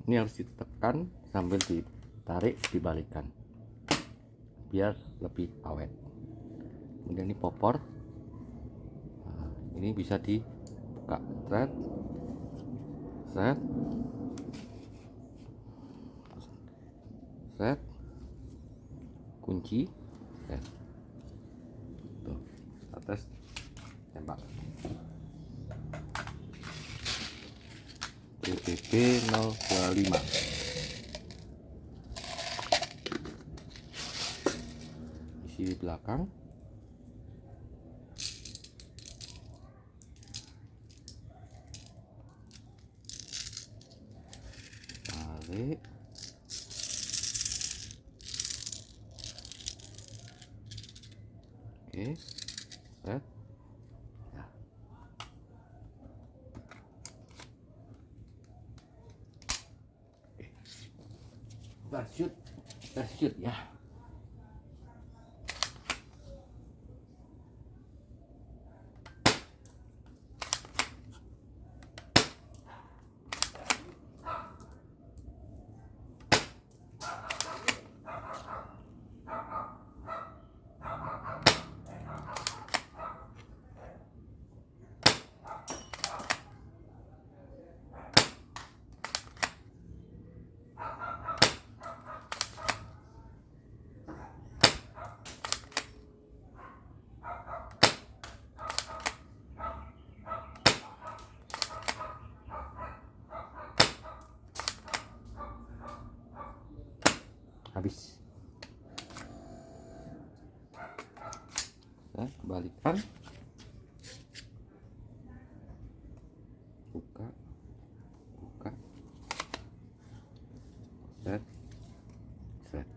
Ini harus ditekan sambil ditarik, dibalikan biar lebih awet. Kemudian ini popor, nah, ini bisa dibuka, set, kunci, set. Tuh, atas tembak. PPP 025. Isi di belakang. Tarik. Oke, set. Ya. Kita shoot ya. Habis. Saya kembalikan, buka, set, set.